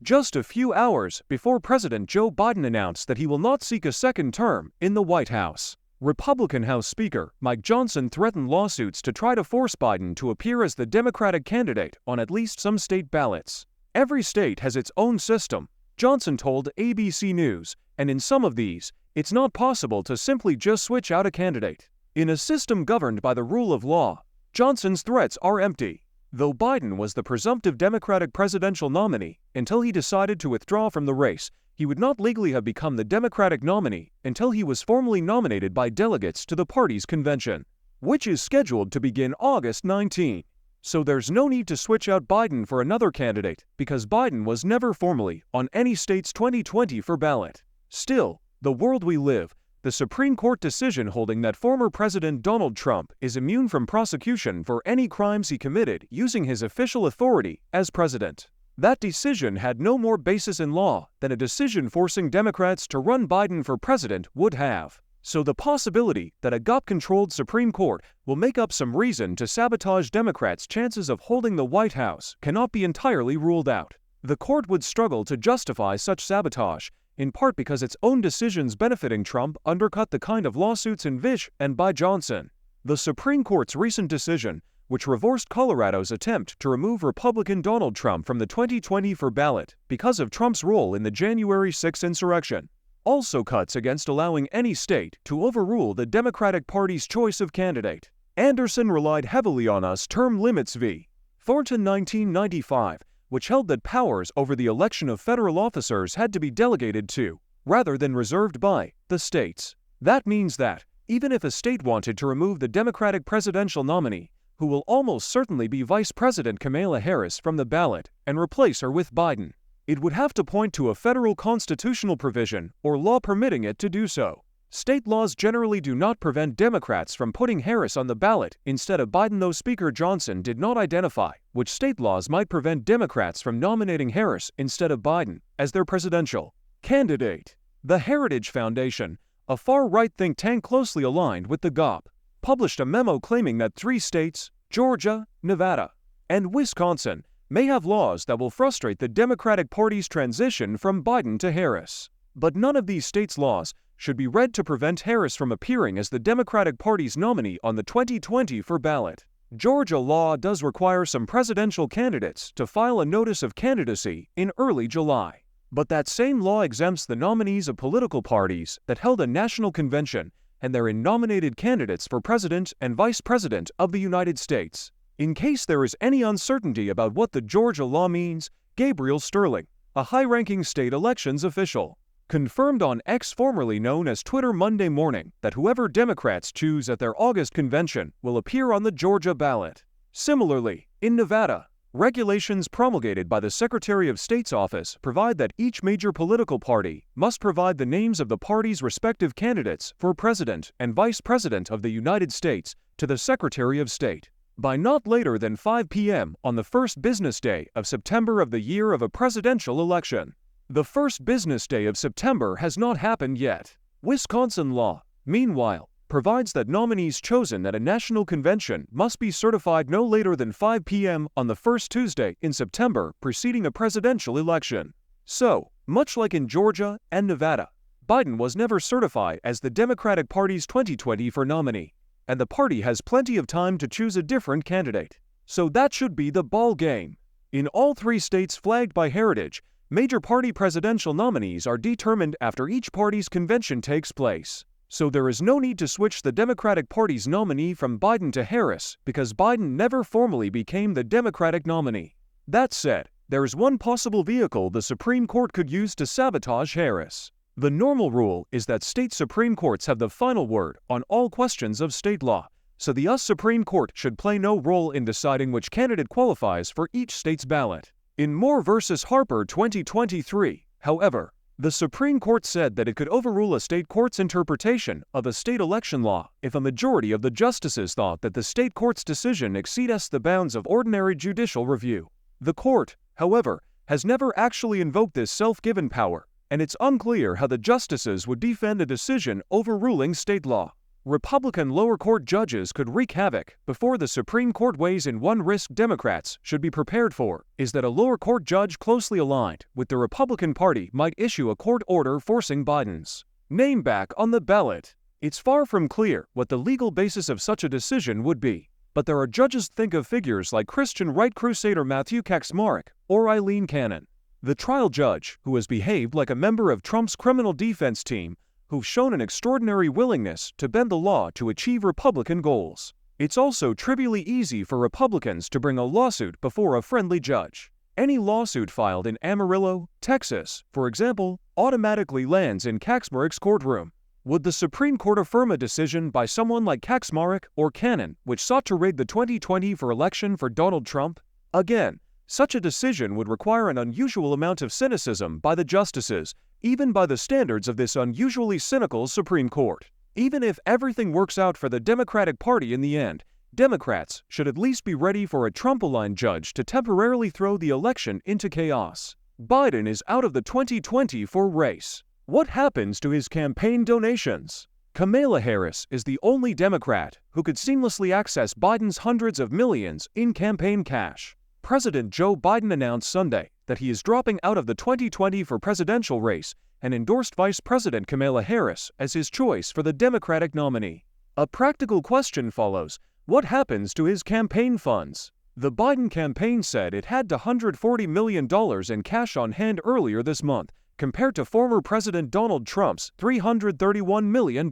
just a few hours before President Joe Biden announced that he will not seek a second term in the White House. Republican House Speaker Mike Johnson threatened lawsuits to try to force Biden to appear as the Democratic candidate on at least some state ballots. Every state has its own system, Johnson told ABC News, and in some of these, it's not possible to simply just switch out a candidate. In a system governed by the rule of law, Johnson's threats are empty. Though Biden was the presumptive Democratic presidential nominee until he decided to withdraw from the race, he would not legally have become the Democratic nominee until he was formally nominated by delegates to the party's convention, which is scheduled to begin August 19. So there's no need to switch out Biden for another candidate because Biden was never formally on any state's 2024 ballot. Still, the world we live, the Supreme Court decision holding that former President Donald Trump is immune from prosecution for any crimes he committed using his official authority as president. That decision had no more basis in law than a decision forcing Democrats to run Biden for president would have. So the possibility that a GOP-controlled Supreme Court will make up some reason to sabotage Democrats' chances of holding the White House cannot be entirely ruled out. The court would struggle to justify such sabotage, in part because its own decisions benefiting Trump undercut the kind of lawsuits envisioned and by Johnson. The Supreme Court's recent decision, which reversed Colorado's attempt to remove Republican Donald Trump from the 2024 ballot because of Trump's role in the January 6 insurrection, also cuts against allowing any state to overrule the Democratic Party's choice of candidate. Anderson relied heavily on U.S. Term Limits v. Thornton 1995, which held that powers over the election of federal officers had to be delegated to, rather than reserved by, the states. That means that, even if a state wanted to remove the Democratic presidential nominee, who will almost certainly be Vice President Kamala Harris, from the ballot and replace her with Biden, it would have to point to a federal constitutional provision or law permitting it to do so. State laws generally do not prevent Democrats from putting Harris on the ballot instead of Biden, though Speaker Johnson did not identify which state laws might prevent Democrats from nominating Harris instead of Biden as their presidential candidate. The Heritage Foundation, a far-right think tank closely aligned with the GOP, published a memo claiming that 3 states, Georgia, Nevada, and Wisconsin, may have laws that will frustrate the Democratic Party's transition from Biden to Harris. But none of these states' laws should be read to prevent Harris from appearing as the Democratic Party's nominee on the 2024 ballot. Georgia law does require some presidential candidates to file a notice of candidacy in early July. But that same law exempts the nominees of political parties that held a national convention and therein nominated candidates for president and vice president of the United States. In case there is any uncertainty about what the Georgia law means, Gabriel Sterling, a high-ranking state elections official, confirmed on X, formerly known as Twitter, Monday morning that whoever Democrats choose at their August convention will appear on the Georgia ballot. Similarly, in Nevada, regulations promulgated by the Secretary of State's office provide that each major political party must provide the names of the party's respective candidates for president and vice president of the United States to the Secretary of State by not later than 5 p.m. on the first business day of September of the year of a presidential election. The first business day of September has not happened yet. Wisconsin law, meanwhile, provides that nominees chosen at a national convention must be certified no later than 5 p.m. on the first Tuesday in September preceding a presidential election. So, much like in Georgia and Nevada, Biden was never certified as the Democratic Party's 2024 nominee, and the party has plenty of time to choose a different candidate. So that should be the ball game. In all 3 states flagged by Heritage, major party presidential nominees are determined after each party's convention takes place. So there is no need to switch the Democratic Party's nominee from Biden to Harris because Biden never formally became the Democratic nominee. That said, there is one possible vehicle the Supreme Court could use to sabotage Harris. The normal rule is that state Supreme Courts have the final word on all questions of state law, so the U.S. Supreme Court should play no role in deciding which candidate qualifies for each state's ballot. In Moore v. Harper 2023, however, the Supreme Court said that it could overrule a state court's interpretation of a state election law if a majority of the justices thought that the state court's decision exceeds the bounds of ordinary judicial review. The court, however, has never actually invoked this self-given power, and it's unclear how the justices would defend a decision overruling state law. Republican lower court judges could wreak havoc before the Supreme Court weighs in. One risk Democrats should be prepared for is that a lower court judge closely aligned with the Republican Party might issue a court order forcing Biden's name back on the ballot. It's far from clear what the legal basis of such a decision would be, but there are judges think of figures like Christian right crusader Matthew Kacsmaryk or Eileen Cannon. The trial judge, who has behaved like a member of Trump's criminal defense team, who've shown an extraordinary willingness to bend the law to achieve Republican goals. It's also trivially easy for Republicans to bring a lawsuit before a friendly judge. Any lawsuit filed in Amarillo, Texas, for example, automatically lands in Kacsmaryk's courtroom. Would the Supreme Court affirm a decision by someone like Kacsmaryk or Cannon, which sought to rig the 2020 election for Donald Trump? Again, such a decision would require an unusual amount of cynicism by the justices, even by the standards of this unusually cynical Supreme Court. Even if everything works out for the Democratic Party in the end, Democrats should at least be ready for a Trump-aligned judge to temporarily throw the election into chaos. Biden is out of the 2024 race. What happens to his campaign donations? Kamala Harris is the only Democrat who could seamlessly access Biden's hundreds of millions in campaign cash. President Joe Biden announced Sunday that he is dropping out of the 2020 presidential race and endorsed Vice President Kamala Harris as his choice for the Democratic nominee. A practical question follows: what happens to his campaign funds? The Biden campaign said it had $140 million in cash on hand earlier this month, compared to former President Donald Trump's $331 million.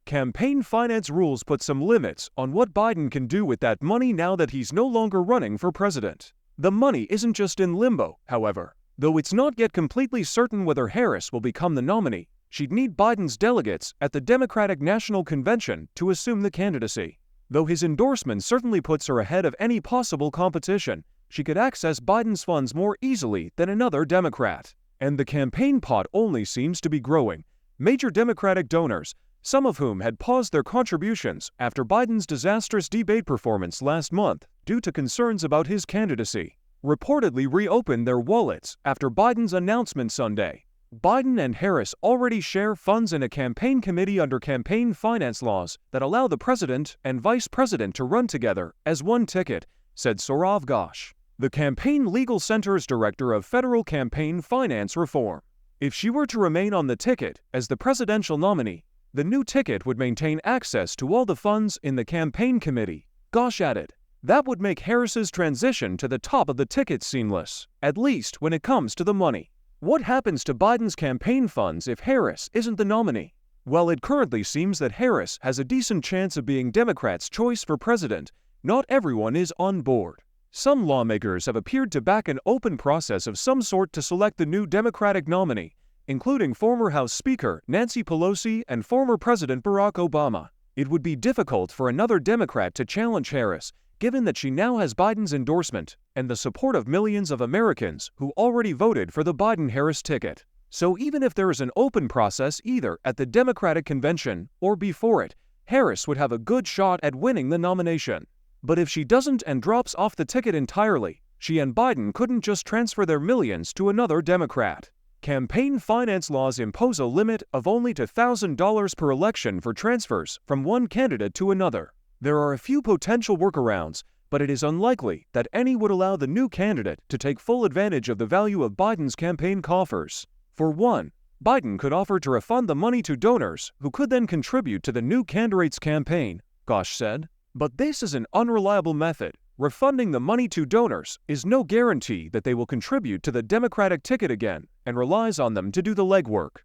Campaign finance rules put some limits on what Biden can do with that money now that he's no longer running for president. The money isn't just in limbo, however. Though it's not yet completely certain whether Harris will become the nominee, she'd need Biden's delegates at the Democratic National Convention to assume the candidacy. Though his endorsement certainly puts her ahead of any possible competition, she could access Biden's funds more easily than another Democrat. And the campaign pot only seems to be growing. Major Democratic donors, some of whom had paused their contributions after Biden's disastrous debate performance last month due to concerns about his candidacy, reportedly reopened their wallets after Biden's announcement Sunday. Biden and Harris already share funds in a campaign committee under campaign finance laws that allow the president and vice president to run together as one ticket, said Sourav Ghosh, the Campaign Legal Center's director of federal campaign finance reform. If she were to remain on the ticket as the presidential nominee, the new ticket would maintain access to all the funds in the campaign committee, Ghosh added. That would make Harris's transition to the top of the ticket seamless, at least when it comes to the money. What happens to Biden's campaign funds if Harris isn't the nominee? Well, it currently seems that Harris has a decent chance of being Democrats' choice for president. Not everyone is on board. Some lawmakers have appeared to back an open process of some sort to select the new Democratic nominee, including former House Speaker Nancy Pelosi and former President Barack Obama. It would be difficult for another Democrat to challenge Harris, given that she now has Biden's endorsement and the support of millions of Americans who already voted for the Biden-Harris ticket. So even if there is an open process either at the Democratic convention or before it, Harris would have a good shot at winning the nomination. But if she doesn't and drops off the ticket entirely, she and Biden couldn't just transfer their millions to another Democrat. Campaign finance laws impose a limit of only $1,000 per election for transfers from one candidate to another. There are a few potential workarounds, but it is unlikely that any would allow the new candidate to take full advantage of the value of Biden's campaign coffers. For one, Biden could offer to refund the money to donors who could then contribute to the new candidate's campaign, Ghosh said. But this is an unreliable method. Refunding the money to donors is no guarantee that they will contribute to the Democratic ticket again and relies on them to do the legwork.